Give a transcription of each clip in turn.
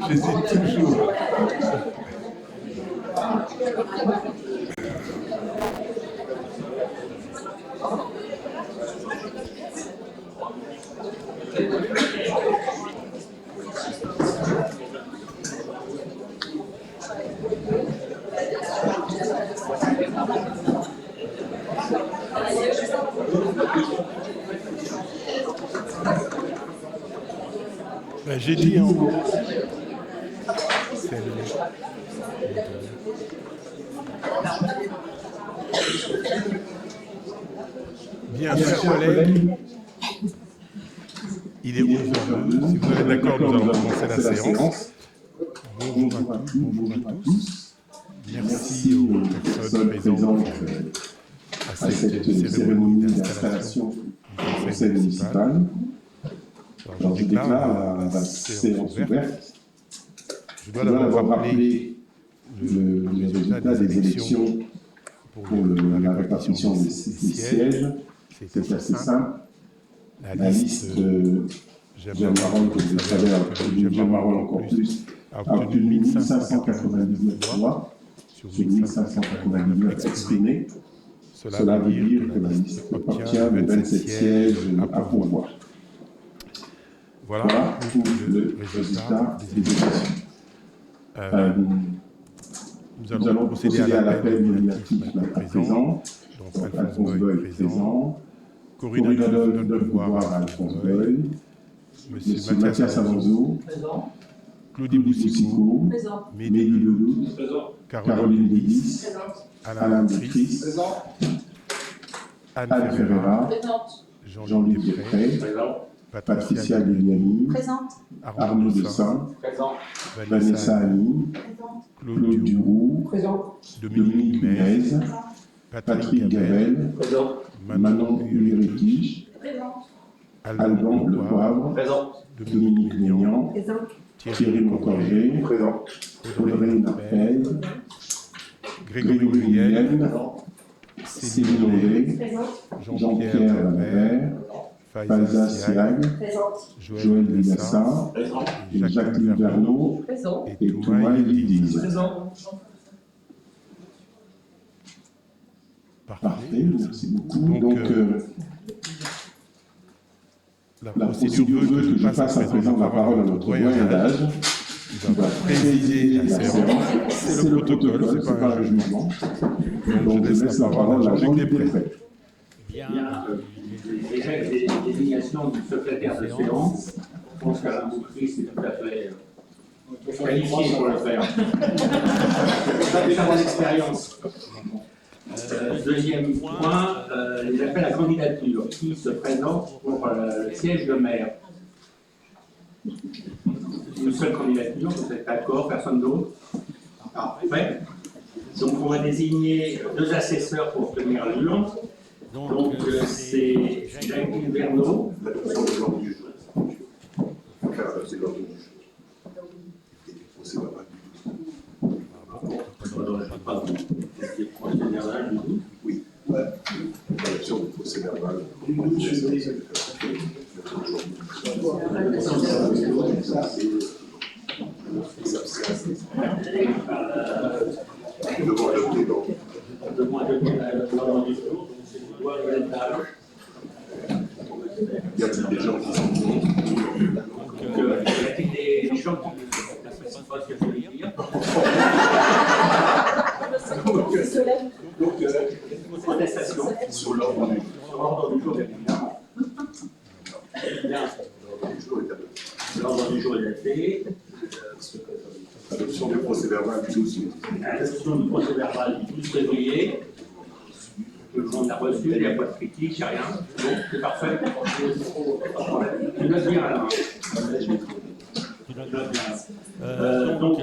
J'hésite toujours. Ben, j'ai dit en... C'est le... Bien, chers collègues, il est 11h02. Si vous êtes d'accord, nous allons commencer la séance. Bonjour à tous, bonjour à tous. Merci aux personnes présentes à cette cérémonie d'installation du conseil municipal. Alors, je déclare la séance ouverte. Je dois d'abord rappeler le résultat des élections pour la répartition des sièges. C'est assez simple. La liste J'aime Marolles, que vous le savez, J'aime Marolles encore plus, a obtenu 1599 voix sur 1599 exprimés. Cela veut dire que la liste obtient les 27 sièges à pourvoir. Voilà pour le résultat des élections. Nous allons procéder à l'appel nominatif à présent. Donc, Alphonse Boy est présent. Corinne Adolphe donne pouvoir à Alphonse Boy. Monsieur Mathias Alonso. Claudie Boussicot. Mehdi Ledoux. Caroline Lévis. Alain Bétris. Anne Ferreira. Jean-Luc Després. Patricia Guglielmi, Arnaud Dessin, Vanessa Annie, Claude Duroux, Dominique Nunez, Patrick Gavel, Manon Ulrich, Alban Le Poivre, Dominique Lénian, Thierry Moncorgé, Audrey Narpel, Grégory Guillen, Céline Londé, Jean-Pierre Lambert, Faiza Siag, Joël Villassin, Jacques Verneau et Thomas Elidiz. Parfait, merci beaucoup. Donc, la procédure veut que je passe à présent la parole à notre doyen d'âge, qui va présider la séance. C'est le protocole, ce n'est pas un jugement. Donc, je laisse la parole à Jean-Luc Després. Bien, déjà les désignations du secrétaire de séance, je pense qu'Alain Boutry, c'est tout à fait qualifié pour le faire. Ça déjà mon expérience. Deuxième point, les appels à candidature. Qui se présente pour le siège de maire? Une seule candidature, vous êtes d'accord, personne d'autre? Parfait. Donc on va désigner 2 assesseurs pour obtenir l'urne. Donc, c'est Jacques Verneau. L'adoption de l'ordre du jour. C'est l'ordre du jour. Oui. L'adoption du procès verbal. Nous devons adopter l'ordre. Nous devons adopter l'ordre du jour. Il y a des gens qui sont donc, il y a des gens qui n'apprécient pas ce que je voulais dire. Donc, protestation sur l'ordre du jour, évidemment. Bien. L'ordre du jour est adopté. Adoption du procès verbal du 12 février. Adoption du procès verbal du 12 février. Tout le monde l'a reçu, il n'y a pas de critique, il n'y a rien. Donc, c'est parfait. Tu notes bien, Alain. Donc,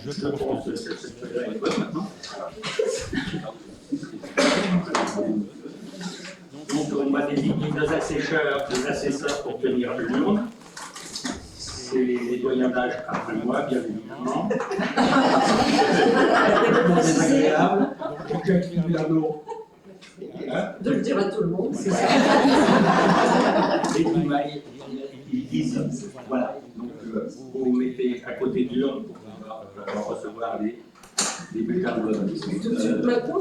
je pense que cette feuille-là est bonne maintenant. Donc, on va désigner 2 assesseurs pour tenir l'urne. C'est les doyens d'âge après moi, bien évidemment. C'est agréable. De le dire à tout le monde, c'est ça. Et ils disent, voilà. Donc, vous vous mettez à côté de l'urne pour pouvoir recevoir les bulletins de vote. Tout de suite maintenant.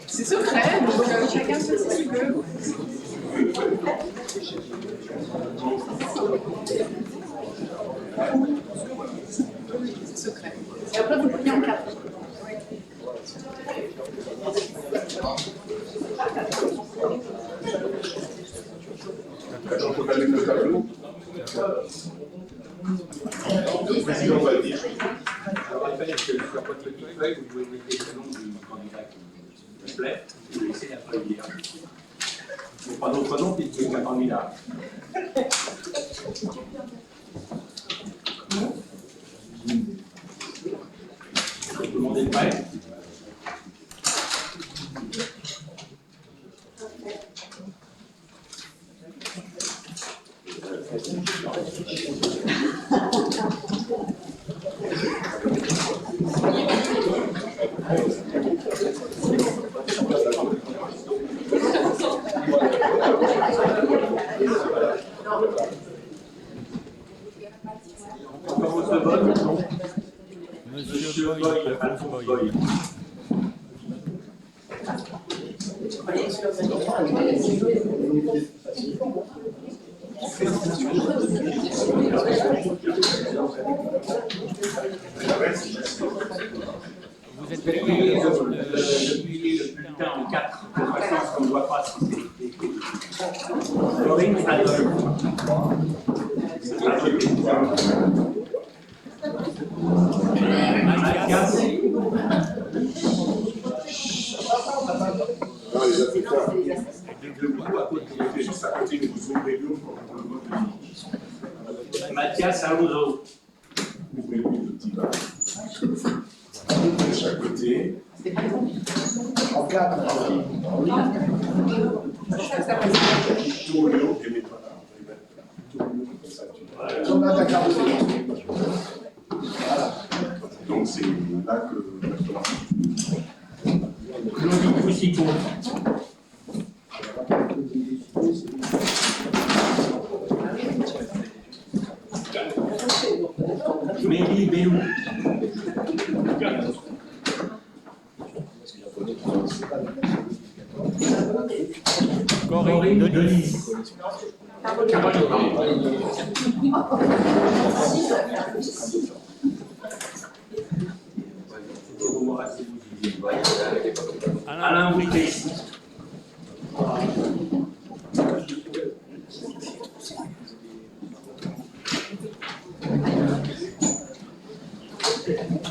C'est secret, donc chacun fait ce qu'il veut. C'est secret. Et après, vous le pliez en quatre. Le président va dire. Je rappelle que sur votre petite feuille, vous pouvez mettre les prénoms du candidat qui vous plaît, et vous laissez la feuille lire. Mais pas d'autres noms, puisqu'il y a un candidat. Tout le monde est prêt? On commence le vote. Monsieur Boy, Alphonse Boy. Vous êtes plié le bulletin en 4, de façon qu'on ne voit pas si c'est. Corinne, à deux. Mathias. Non, les affecteurs. Debout à côté. Juste à côté, vous ouvrez l'eau pour le vote. Mathias Alonso. Ouvrez le petit bas. De chaque côté. En quatre. Tourne l'eau et mets-toi là. Tourne l'eau comme ça. On a ta carte. Voilà. Donc c'est là que la commence. Claude Poussico. Mélie Bellou. Corinne Delis. Alain Briquet.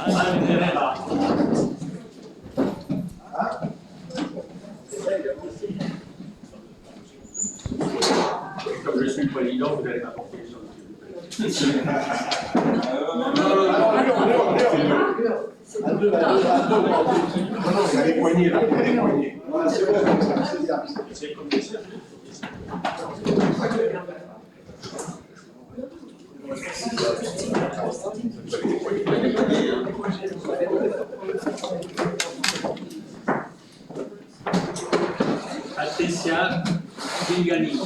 Alain Herrera. Comme je suis le président, vous allez m'apporter les choses, s'il vous plaît. À deux. Non, il y a les poignées là. Il y a les poignées. Voilà, c'est bon, c'est bien. C'est comme ça. Patricia Gilgani.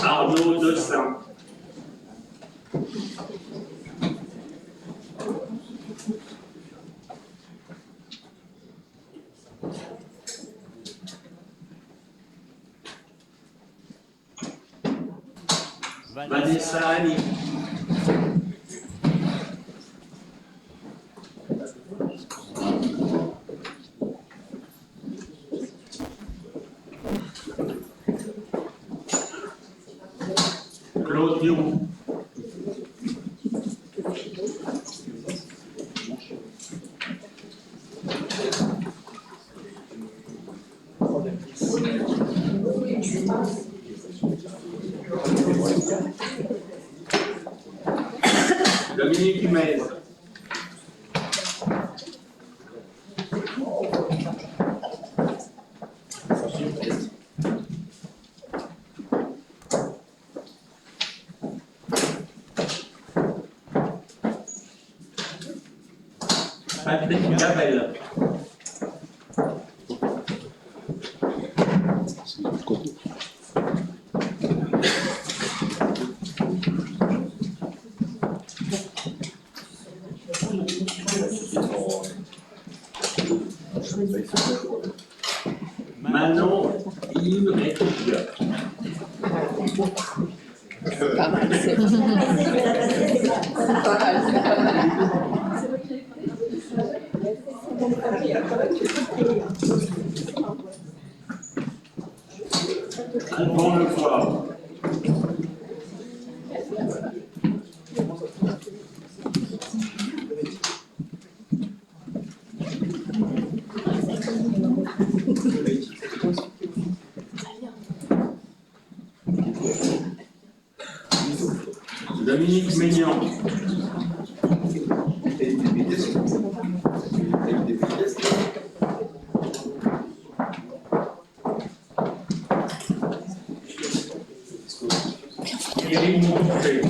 Arnaud Dessin. Vanessa Ali. Conclusion. Dominique Humez. Patrick Gabel. Manon Imre. Pas mal, c'est pas Alban Lefoy. Dominique Maignan. Thierry Montré.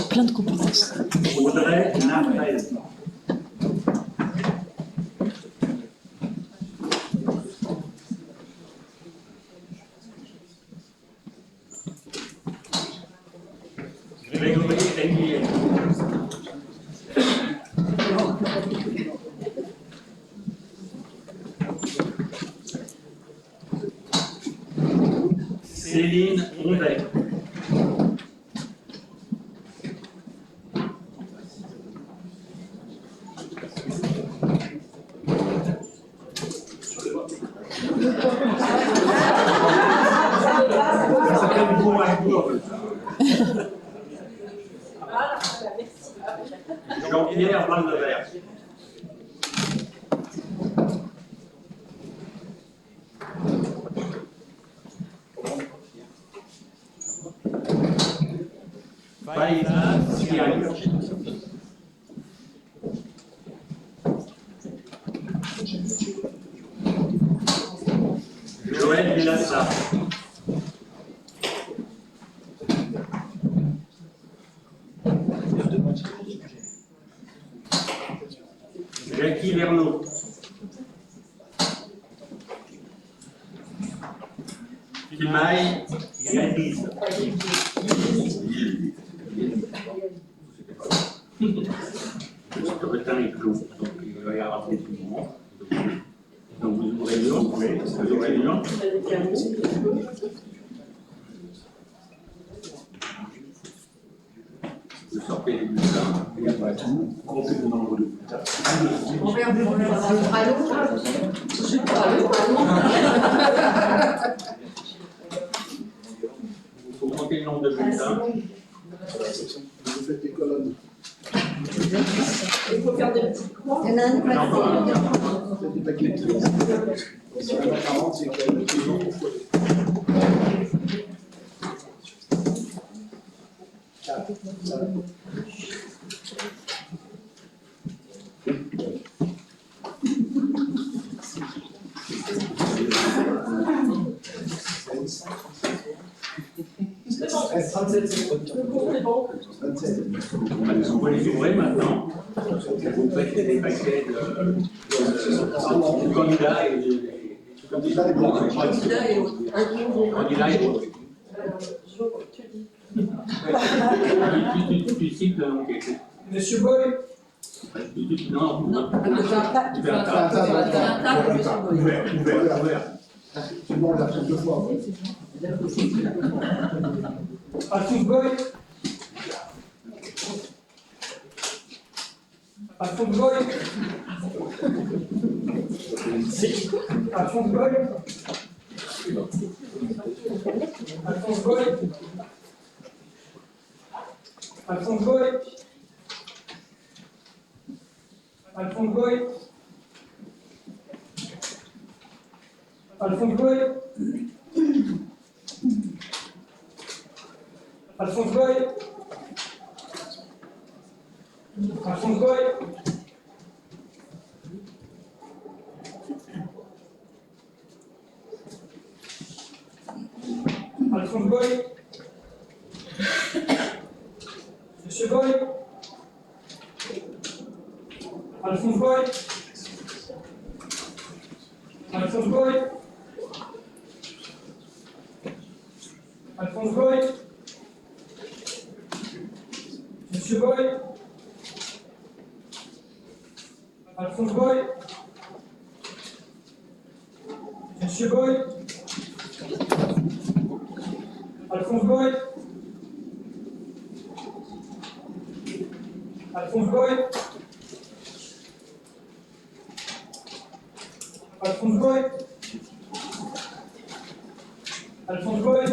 Plein de compétences. Audrey Nafrez. Grégory Réguier. Céline Ondet. Jean-Pierre Valdevert. Faïza Siagne. Joël Vilassa. Jackie Verneau. Kimaï Yadiz. Le scrutin est clos, donc il va y avoir des mouvements. Donc vous ouvrez le nom, vous ouvrez le nom. Vous sortez les bulletins. Il n'y a pas tout. Comptez le nombre de bulletins. On verra Il faut compter le nombre de bulletins. Vous faites des colonnes. Il faut faire des petits croix. Il y en a un Vous faites des paquets. Si on a 40, c'est qu'il y a toujours pourquoi. 4, 5. On va les ouvrir maintenant. Vous faites des paquets de candidats et de Candidat et blanc. Candidat et autres. candidats et autres. Tu cites le nom qui est écrit. Monsieur Boy. Non, Non, tu fais un tas. Tu fais un tas pour monsieur Boy. Ouvert. C'est bon, on l'a fait 2 fois. Alphonse Boy. Alphonse Boy. Alphonse Goy. Alphonse Goy. Alphonse Goy. Alphonse Goy. Alphonse Goy. Alphonse Goy. Alphonse Goy. Alphonse Goy. Monsieur Goy. Alphonse Goy. Alphonse Goy. Alphonse Goy. Monsieur Goy. Alphonse Goy. Monsieur Goy. Alphonse Goy. Alphonse Goy. Alphonse Goy. Alphonse Goy.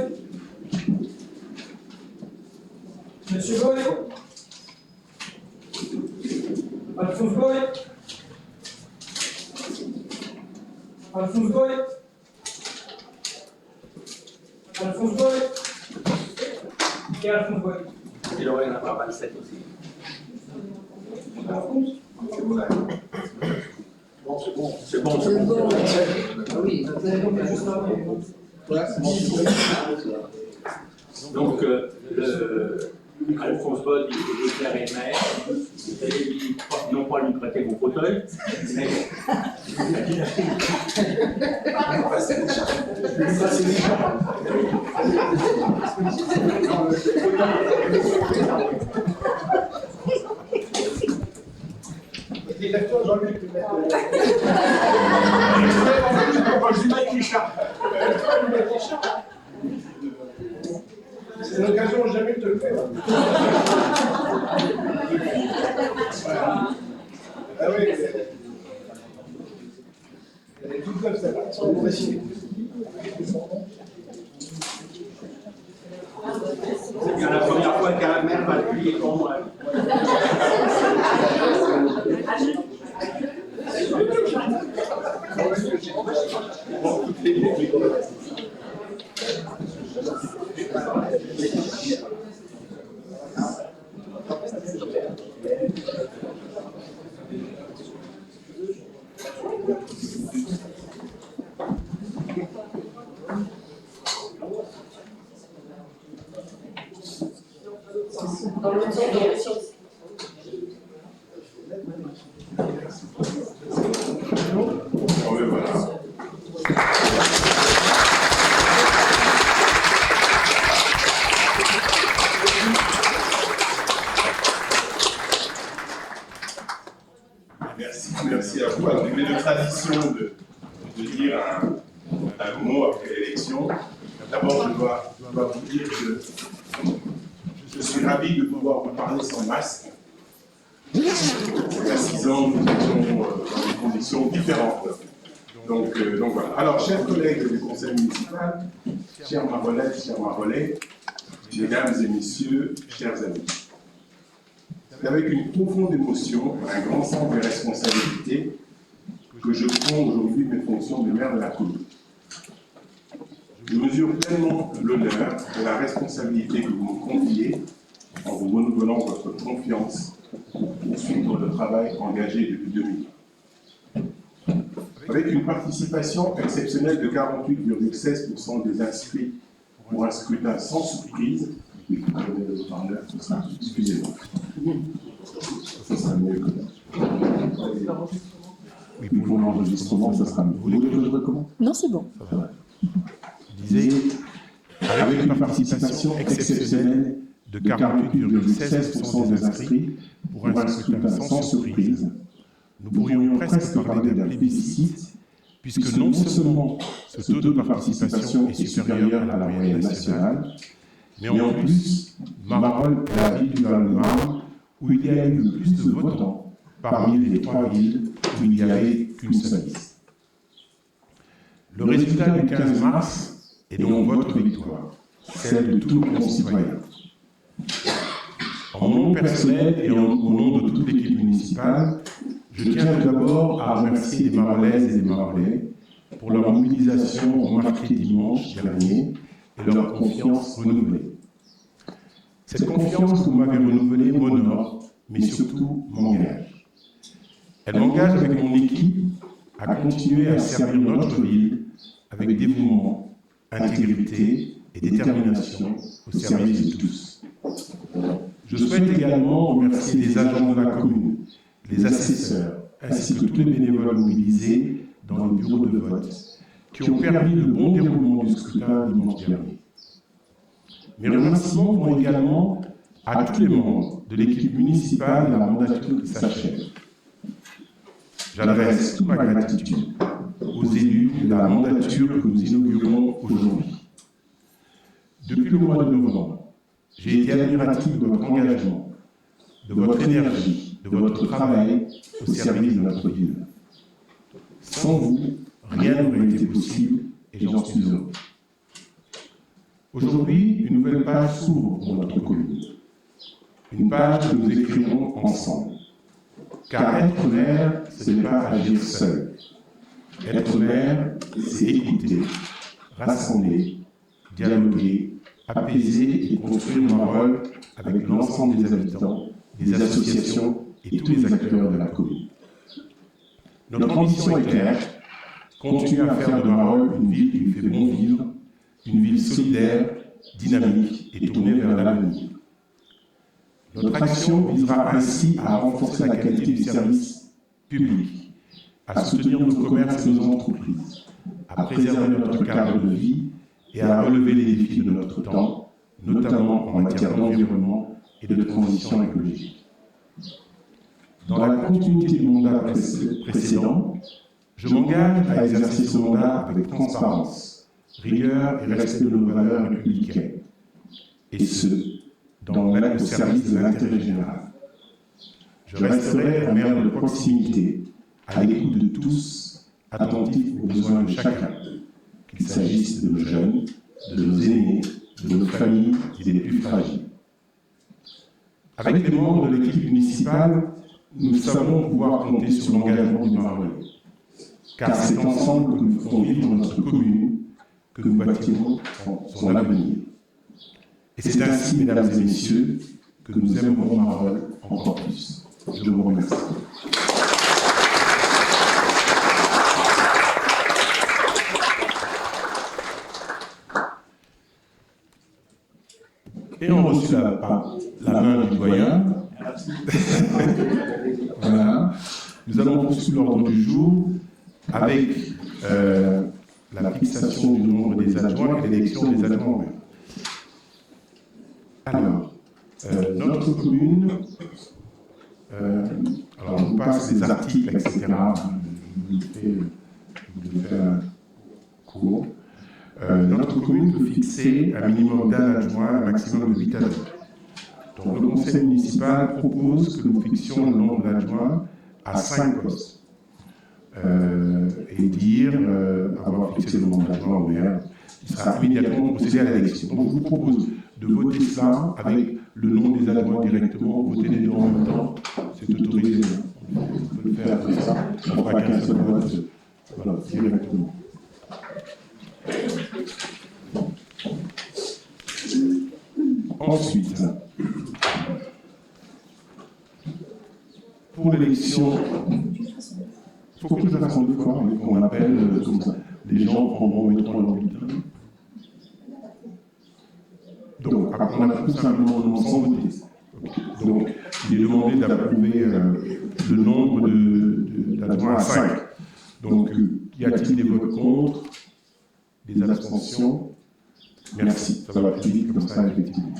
Monsieur Goy. Alphonse Goy. Alphonse Goy. Alphonse Goy. Et Alphonse Goy. Il aurait en avoir 27 aussi. Bon, c'est bon. C'est bon, c'est bon. Ah oui, voilà, c'est bon. Donc, Alphonse Goy, il faut déclarer maire. Vous avez dit non pas lui prêter mon fauteuil, mais. Directeur Jean-Luc le maître. Je lui mets Richard. C'est l'occasion jamais de te le faire. Ah oui. Elle est toute comme ça. On va essayer. C'est bien la première fois qu'un maire va appuyer pour moi. Dans le temps de la science. Oh, mais voilà. Merci à vous. Alors, il est de tradition de dire un mot après l'élection. D'abord, je dois vous dire que je suis ravi de pouvoir vous parler sans masque. Il y a 6 ans, nous étions dans des conditions différentes. Donc voilà. Alors, chers collègues du conseil municipal, chers Marolaises, chers Marolais, mesdames et messieurs, chers amis. C'est avec une profonde émotion, un grand sens de responsabilité, que je prends aujourd'hui mes fonctions de maire de la commune. Je mesure pleinement l'honneur et la responsabilité que vous me confiez en vous renouvelant votre confiance pour suivre le travail engagé depuis 2000. Avec une participation exceptionnelle de 48,16% des inscrits pour un scrutin sans surprise, excusez-moi. Ça sera mieux que ça. Oui, Pour l'enregistrement, ça sera mieux. Vous voulez que je recommence? Non, c'est bon. Je disais, avec une participation exceptionnelle de 48,16% des inscrits pour un scrutin sans surprise, nous pourrions presque parler d'un plébiscite, puisque non seulement ce taux de participation est supérieur à la moyenne nationale, mais en plus, Marolles est la ville du Val-de-Marne où il y a eu le plus de votants parmi les 3 villes où il n'y avait qu'une seule liste. Le résultat du 15 mars est donc votre victoire, celle de tous nos concitoyens. En mon nom personnel et au nom de toute l'équipe municipale, je tiens tout d'abord à remercier les Marolaises et les Marolais pour leur mobilisation remarquée dimanche dernier et leur confiance renouvelée. Cette confiance que vous m'avez renouvelée m'honore, mais surtout m'engage. Elle m'engage avec mon équipe à continuer à servir notre ville avec dévouement, intégrité et détermination au service de tous. Je souhaite également remercier les agents de la commune, les assesseurs, ainsi que tous les bénévoles mobilisés dans les bureaux de vote, qui ont permis le bon déroulement du scrutin dimanche dernier. Mes remerciements vont également à tous les membres de l'équipe municipale de la mandature qui s'achève. J'adresse toute ma gratitude aux élus de la mandature que nous inaugurons aujourd'hui. Depuis le mois de novembre, j'ai été admiratif de votre engagement, de votre énergie, de votre travail au service de notre ville. Sans vous, rien n'aurait été possible et j'en suis heureux. Aujourd'hui, une nouvelle page s'ouvre pour notre commune. Une page que nous écrirons ensemble. Car être maire, ce n'est pas agir seul. Être maire, c'est écouter, rassembler, dialoguer, apaiser et construire Marolles avec l'ensemble des habitants, des associations et tous les acteurs de la commune. Notre ambition est claire, continuer à faire de Marolles une ville qui lui fait bon vivre, une ville solidaire, dynamique et tournée vers l'avenir. Notre action visera ainsi à renforcer la qualité du service public, à soutenir nos commerces et nos entreprises, à préserver notre cadre de vie et à relever les défis de notre temps, notamment en matière d'environnement et de transition écologique. Dans la continuité du mandat précédent, je m'engage à exercer ce mandat avec transparence, rigueur et respect de nos valeurs républicaines, et ce, au service de l'intérêt général. Je resterai un maire de proximité, à l'écoute de tous, attentif aux besoins de chacun, qu'il s'agisse de nos jeunes, de nos aînés, de nos familles et des plus fragiles. Avec les membres de l'équipe municipale, nous savons pouvoir compter sur l'engagement du Marolais, car c'est ensemble que nous ferons vivre notre commune, que nous bâtirons son avenir. Et c'est ainsi, mesdames et messieurs, que nous aimerons Marolles encore plus. Je vous remercie. Et on reçut la main du doyen. Voilà. Nous allons poursuivre l'ordre du jour avec la fixation du nombre des adjoints et l'élection des adjoints au maire. Alors, notre commune, alors je vous passe les articles, etc. Je vous fais un cours. Notre commune peut fixer un minimum d'un adjoint, un maximum de 8 adjoints. Donc le conseil municipal propose que nous fixions le nombre d'adjoints à 5 postes. Et dire, avoir fixé le nombre d'adjoints au maire, il sera immédiatement procédé à l'élection. Donc je vous propose de voter cela avec le nom des adjoints directement, voter les deux en même temps, c'est autorisé. On peut le faire comme ça, on ne fera qu'un seul vote, voilà, directement. Ensuite, pour l'élection, il faut que je fasse en deux fois, qu'on appelle comme ça. Les gens prendront, mettront leur bulletin. Donc, on a tout simplement le nom sans voter. Donc, il est demandé d'approuver le nombre d'adjoints à 5. Donc, y a-t-il des votes contre? Des abstentions? Merci, ça va plus vite comme ça, effectivement.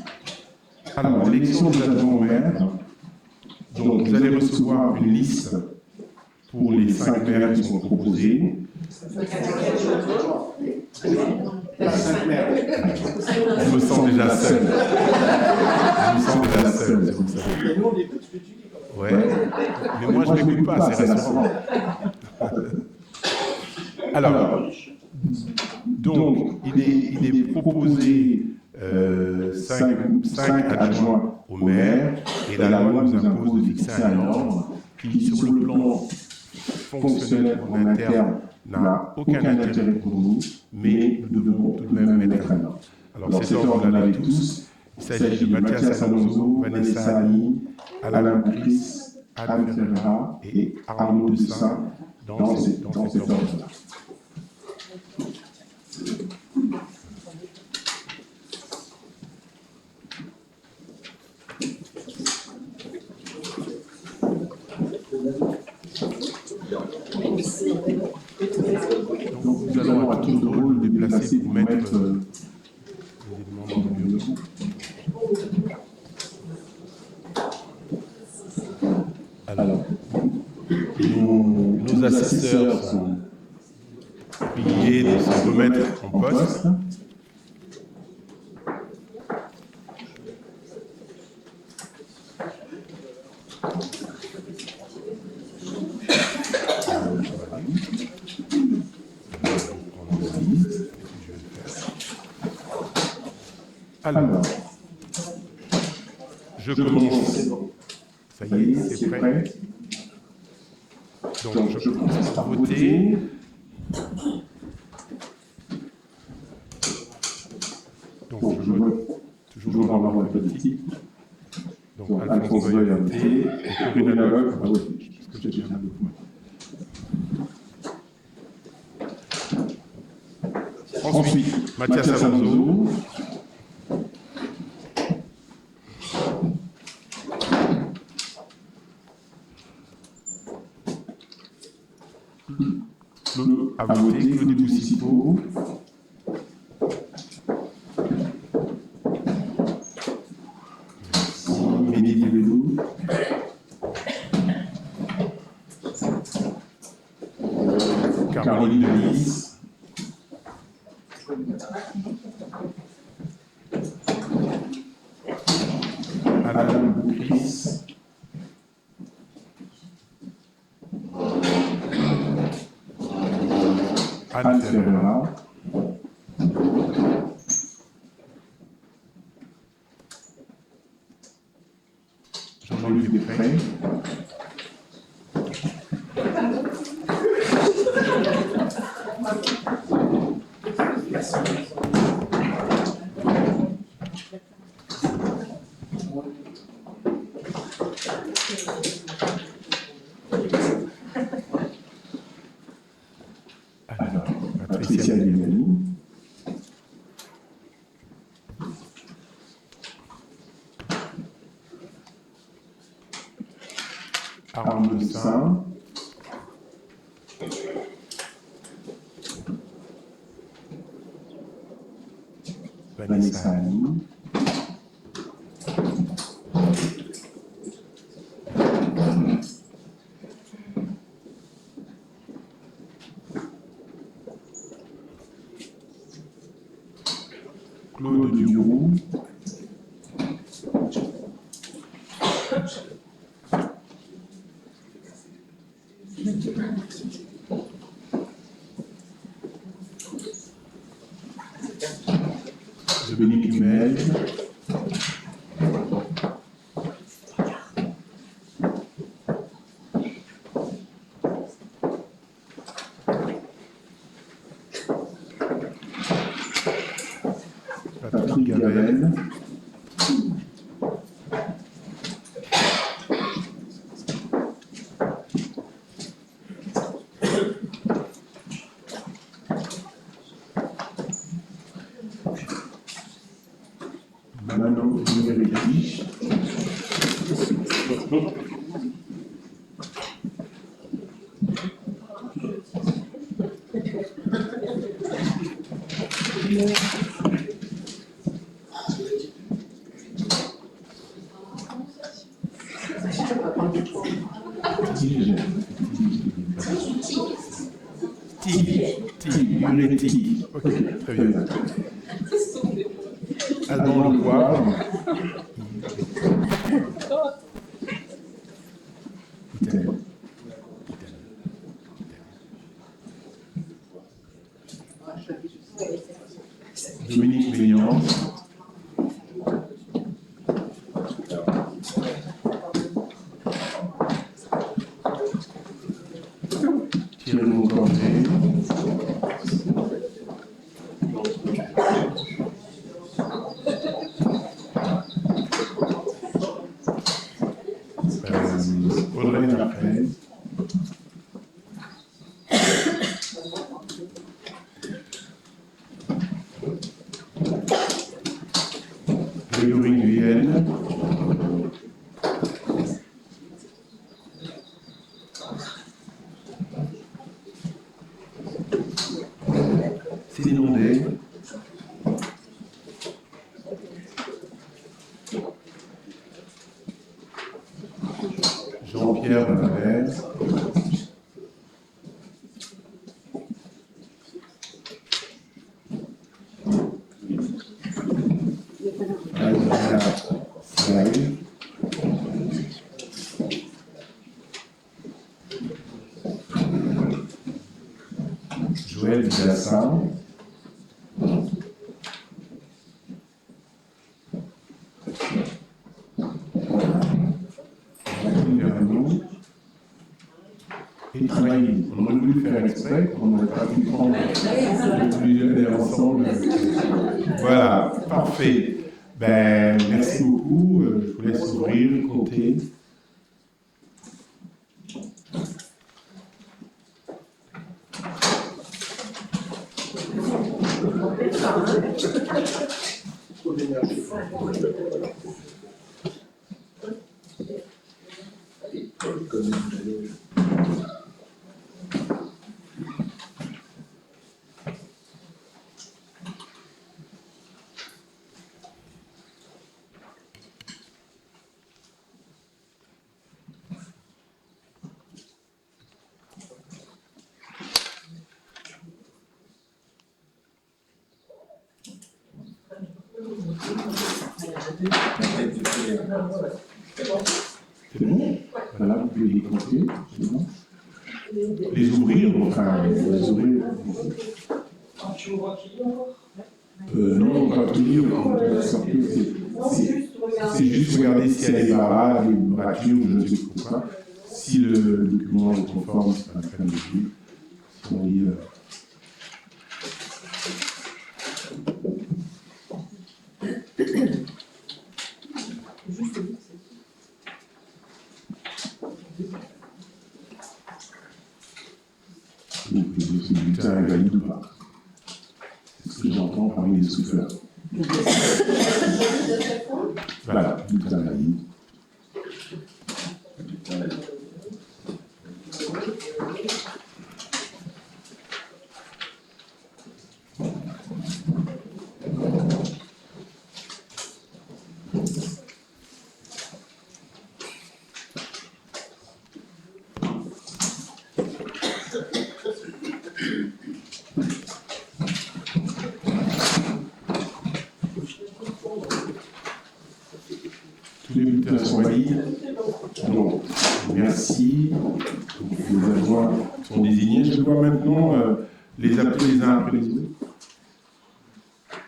Alors, l'élection des adjoints au maire. Donc, vous allez recevoir une liste pour les 5 maires qui sont proposés. Je me sens déjà seul. C'est comme ça. Ouais. Mais moi, je n'écoute pas, c'est rassurant. Alors, donc, il est proposé 5 adjoints au maire, et la loi nous impose de fixer un ordre qui, sur le plan fonctionnel en interne, n'a aucun intérêt pour nous, mais nous devons tout de même mettre un ordre. Alors, cet ordre, vous l'avez tous. Il s'agit de Mathias Alonso, Vanessa Annie, Alain Boukris, Anne Ferreira et Arnaud Dessin dans cet ordre-là. Donc, nous allons à tour de rôle nous déplacer pour mettre les éléments dans le bureau. Alors, nos assesseurs sont priés de se remettre en poste. Alors, je commence. Ça y est, c'est prêt. Donc, je commence par voter. Donc, je vote toujours dans l'ordre politique. Donc, Alphonse Boy a voté et Corinne Laloc a voté. Parce que j'ai un de voix. Ensuite, Mathias Alonso. A voté Claude Boussicot. Mehdi Belou. Caroline Delis. Alain Boukris. Anne Ferreira. Jean-Luc Desprez. Alors, Patricia Guillemani. Arnaud Dessin. Vanessa Annie. Claude Duroux. Dominique Humel. Patrick Gavel. Manon Numeretti. Numeretti. Ok, très bien. Alban Lecoir. Dominique Maignan. Thierry Moncornet. Audrey Marquez. Grégory Guyenne. Céline Ondet. Jean-Pierre Valère. Adrien Saïd. Joël Villassin. Et travailler. On aurait voulu faire exprès, on n'aurait pas pu prendre les ensemble. Voilà, parfait. Ben, merci beaucoup. Je vous laisse ouvrir, compter. C'est bon? Voilà, vous pouvez les compter, c'est bon. Les ouvrir, enfin, les ouvrir. Non, pas tout lire, c'est juste regarder s'il y a des barrages, des ratures, je ne sais pourquoi. Si le document est conforme, c'est pas la peine de lire. Si on lit. Ce bulletin est valide ou pas? C'est ce que j'entends parmi les souffleurs. Voilà, bulletin valide. Tous les bulletins sont valides. Donc, merci. Donc, les adjoints sont désignés. Je vois maintenant les appeler les uns après les autres.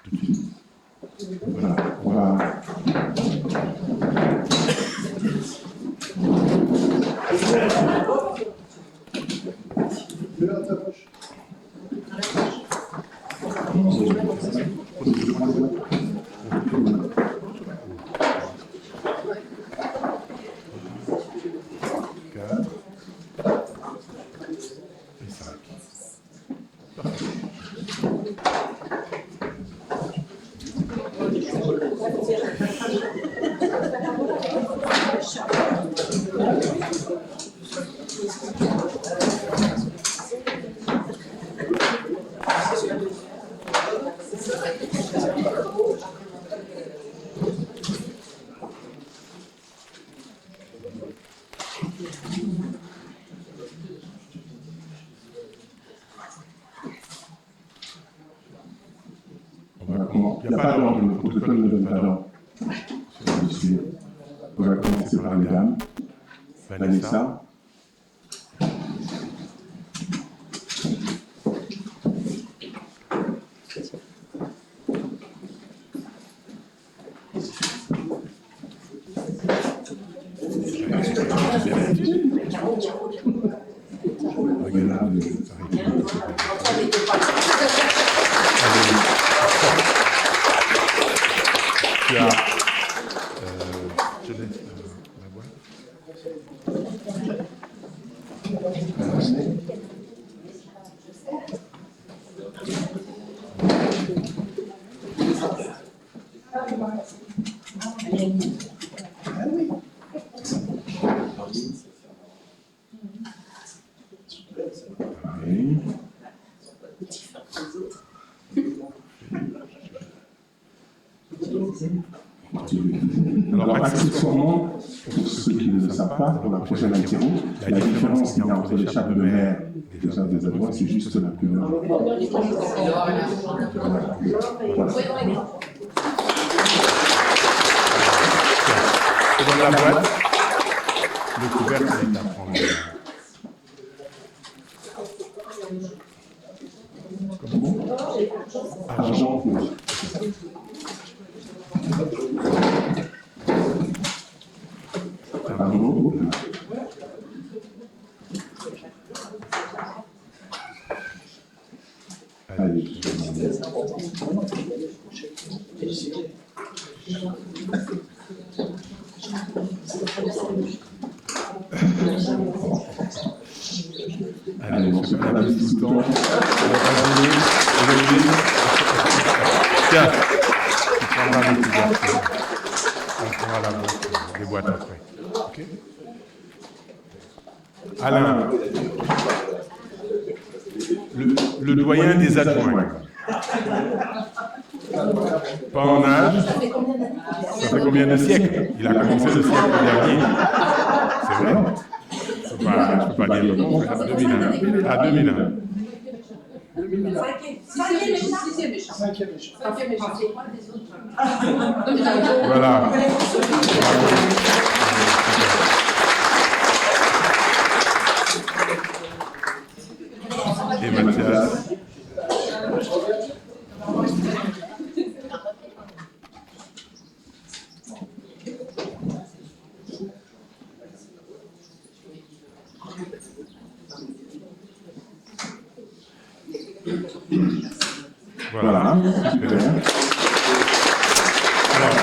Tout de suite. Voilà, on va. Il n'y a pas d'ordre, le protocole ne donne pas d'ordre. On va commencer par les dames. Vanessa. Alors, accessoirement, pour ceux qui ne le savent pas, pour la prochaine altéro, la différence qu'il y a entre les chapes de mer et les chapes des adjoints, c'est juste la couleur. Voilà. Et dans la boîte, le couvercle est à prendre. Argent rouge. Argent. Allez. Allez, on se fait la vie tout le temps. Tiens, tu prendras le couvercle. On prendra la boîte, les boîtes après. Ok. Alain, le doyen des adjoints. Pas en âge. Ça fait combien de siècles? Il a commencé le siècle dernier. C'est vrai. Je ne peux pas dire le contraire. À 2001. À 2001. Sixième écharpe. Cinquième écharpe. Voilà. Et Mathias. Voilà, super. Alors,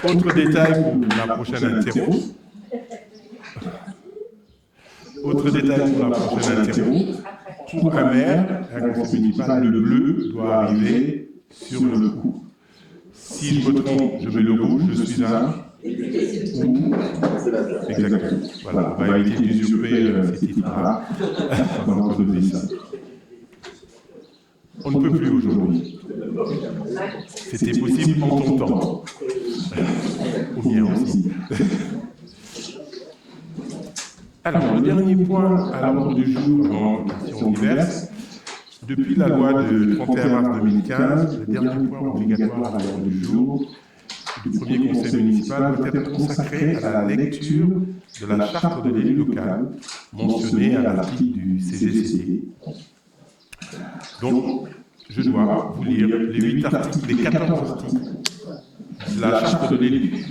autre détail pour la prochaine interro. Autre détail pour la prochaine interro. Pour un maire, un conseil municipal, le bleu doit arriver sur le cou. Si je me trompe, je mets le rouge, je suis un ou. Exactement. Voilà, on va éviter d'usurper ces titres-là pendant que je dis ça. On ne peut plus aujourd'hui. C'était possible en ton temps. Ou bien aussi. Alors, le dernier point à l'ordre du jour en questions diverses. Depuis la loi de 31 mars 2015, le dernier point obligatoire à l'ordre du jour du premier conseil municipal doit être consacré à la lecture de la charte de l'élu local mentionnée à l'article du CGCT. Donc, je dois vous lire les 8 articles, les 14 articles de la charte de l'élu.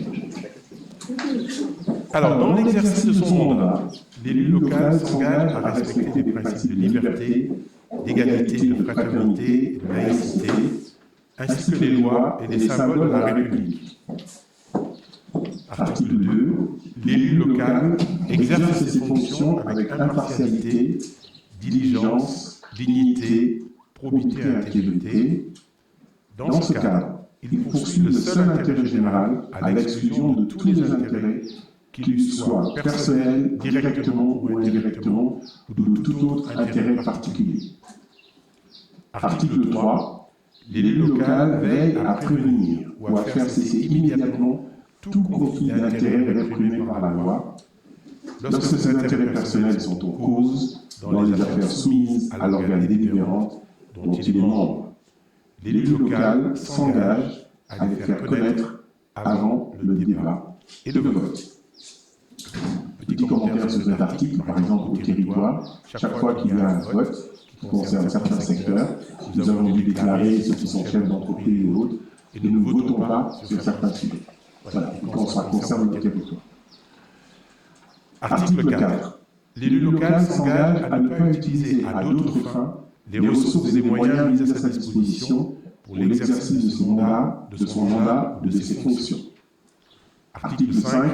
Alors, dans l'exercice de son mandat, l'élu local s'engage à respecter les principes de liberté, d'égalité, de fraternité, de laïcité, ainsi que les lois et les symboles de la République. Article 2. L'élu local exerce ses fonctions avec impartialité, diligence, dignité, probité et intégrité. Dans ce cadre, il poursuit le seul intérêt général à l'exclusion de tous les intérêts qui lui soient personnels, directement ou indirectement, ou de tout autre intérêt particulier. Article 3. L'élu local veille à prévenir ou à faire cesser immédiatement tout conflit d'intérêts réprimé par la loi, lorsque ces intérêts personnels sont en cause dans les affaires soumises à l'organe délibérant dont il est membre. L'élu local s'engage à les faire connaître avant le débat et le vote. Petit commentaire sur cet article, par exemple au territoire, chaque fois qu'il y a un vote qui concerne certains secteurs, nous avons dû déclarer ceux qui sont chefs d'entreprise et autres, et nous ne votons pas sur certains sujets. Voilà, quand ça concerne le territoire. Article 4. L'élu local s'engage à ne pas utiliser à d'autres fins les ressources et les moyens mis à sa disposition pour l'exercice de son mandat, ou de ses fonctions. Article 5.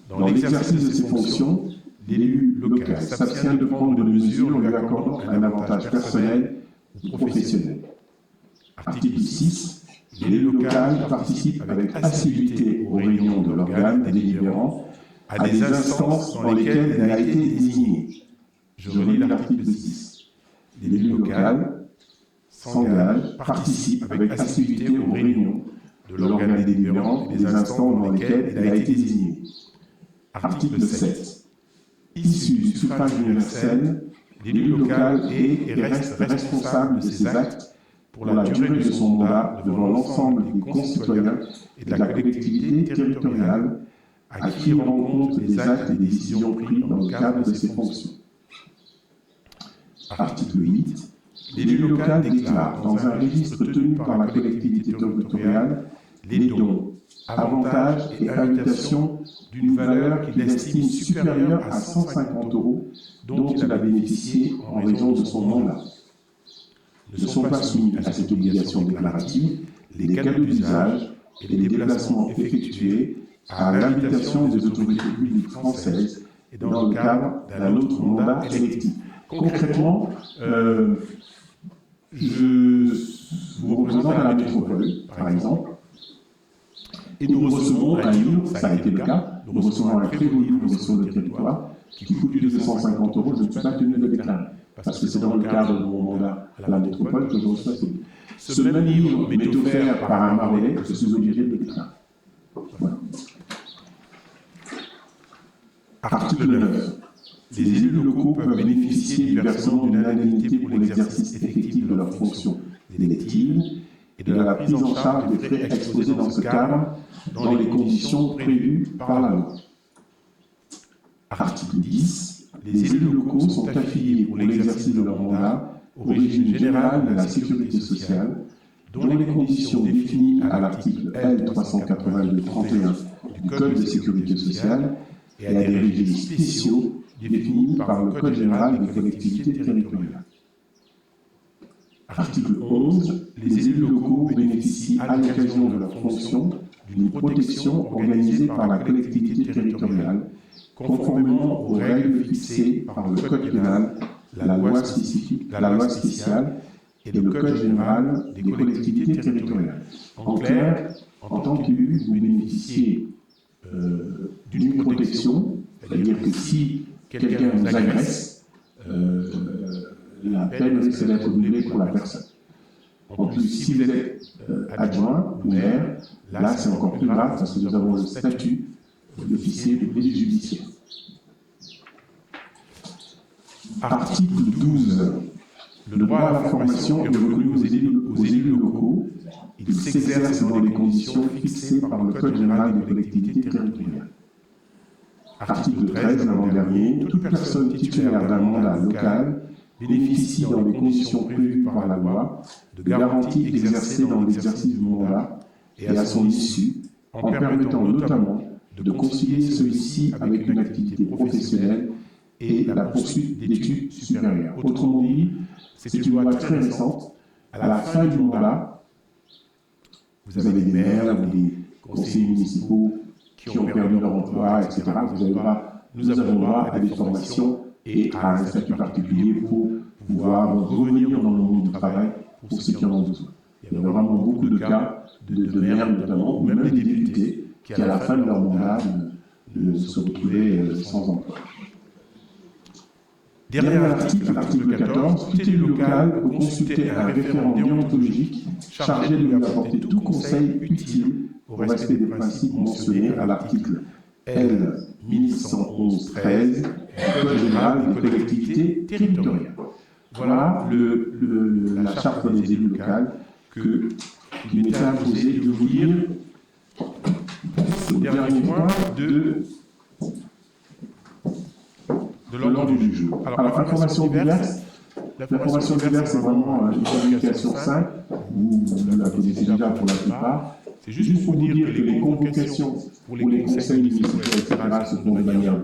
Dans l'exercice de ses fonctions, l'élu local s'abstient de prendre des mesures lui accordant un avantage personnel ou professionnel. Article 6. L'élu local participe avec assiduité aux réunions de l'organe délibérant à des instances dans lesquelles il a été désigné. Je relis l'article 6. L'élu local s'engage, participe avec assiduité aux réunions de l'organe délibérant et des instances dans lesquelles il a été désigné. Article 7. Issu du suffrage universel, l'élu local est et reste responsable de ses actes pour la durée de son mandat devant l'ensemble des concitoyens et de la collectivité territoriale à qui il rend compte des actes et des décisions prises dans le cadre de ses fonctions. Article 8. L'élu local déclare dans un registre tenu par la collectivité territoriale les dons, avantages et invitations d'une valeur qu'il estime supérieure à 150 € dont il a bénéficié en raison de son mandat. Ne sont pas soumis à cette obligation déclarative les cadeaux d'usage et les déplacements effectués à l'invitation des autorités publiques françaises et dans le cadre d'un autre mandat électif. Concrètement, je vous représente à la métropole, par exemple, et nous recevons un livre, ça a été le cas, nous recevons un très beau livre sur le territoire qui coûte plus de 250 €, je ne suis pas tenu de le déclarer, parce que c'est dans le cadre de mon mandat à la métropole que je reçois ce livre. Ce même livre m'est offert par un Marais, je suis obligé de le déclarer. Voilà. Article 9. Les élus locaux peuvent bénéficier du versement d'une indemnité pour l'exercice effectif de leurs fonctions électives et de la prise en charge des frais exposés dans ce cadre dans les conditions prévues par la loi. Article 10. Les élus locaux sont affiliés pour l'exercice de leur mandat au régime général de la sécurité sociale, dont les conditions définies à l'article L. 382-31 du Code de sécurité sociale et à des régimes spéciaux définis par le Code général des collectivités territoriales. Article 11. Les élus locaux bénéficient à l'occasion de leur fonction d'une protection organisée par la collectivité territoriale, conformément aux règles fixées par le Code pénal, la loi spéciale et le Code général des collectivités territoriales. En clair, en tant qu'élu, vous bénéficiez d'une protection, c'est-à-dire que si quelqu'un vous agresse, la peine risque d'être annulée pour la personne. En plus, si vous êtes adjoint ou maire, là c'est encore plus grave parce que nous avons le statut d'officier de police judiciaire. Article 12. Le droit à la formation est reconnu aux élus locaux. Il s'exerce dans les conditions fixées par le Code général des collectivités territoriales. Article 13, l'avant-dernier. Toute personne titulaire d'un mandat local bénéficie dans les conditions prévues par la loi de garanties exercées dans l'exercice du mandat et à son issue, en permettant notamment de concilier celui-ci avec une activité professionnelle et la poursuite d'études supérieures. Autrement dit, c'est une loi très récente. À la fin du mandat, vous avez des maires ou des conseillers municipaux qui ont perdu leur emploi, etc. Nous avons droit à des formations et à un statut particulier pour pouvoir revenir dans le monde du travail pour ceux qui en ont besoin. Il y a vraiment beaucoup de cas de maires notamment, ou même des députés, qui à la fin de leur mandat se retrouvaient sans emploi. Dernier article, l'article 14, tout élu local peut consulter un référent déontologique chargé de lui apporter tout conseil utile au respect des principes mentionnés à l'article L. 1111-13 du Code général des collectivités territoriales. Voilà la charte des élus locaux qui m'était imposé de vous lire au dernier point de l'ordre du jour. Alors, information diverse. L'information diverse, c'est vraiment une communication simple. Vous la connaissez déjà pour la plupart. C'est juste pour vous dire que les convocations pour les conseils municipaux, etc., se font de manière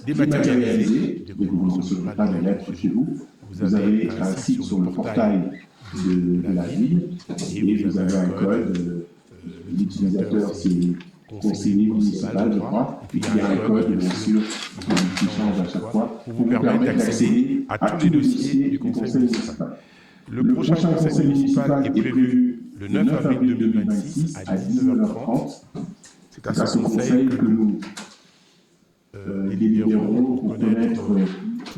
dématérialisée. Vous ne recevrez pas de lettres chez vous. Vous avez un site sur le portail de la ville et vous avez un code. L'utilisateur, c'est conseiller municipal, je crois. Et puis il y a un code, bien sûr, qui change à chaque fois, pour vous permettre d'accéder à tous les dossiers du conseil municipal. Le prochain conseil municipal est prévu le 9 avril 2026 à 19h30. C'est à ce conseil que nous délibérons pour connaître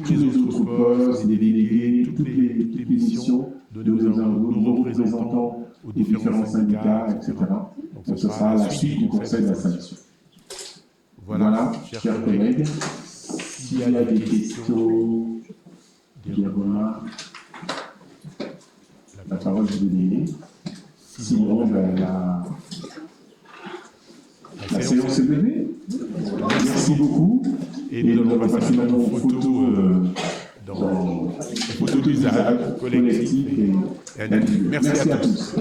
tous les autres postes, les délégués, toutes les missions de nos représentants aux différents syndicats, etc. Donc ce sera la suite du conseil d'installation. Voilà, chers collègues, s'il y a des questions, des remarques, la parole est donnée. Sinon, la séance est levée. Merci beaucoup. Et nous allons passer maintenant aux photos d'usage collectif et analytique. Merci à tous.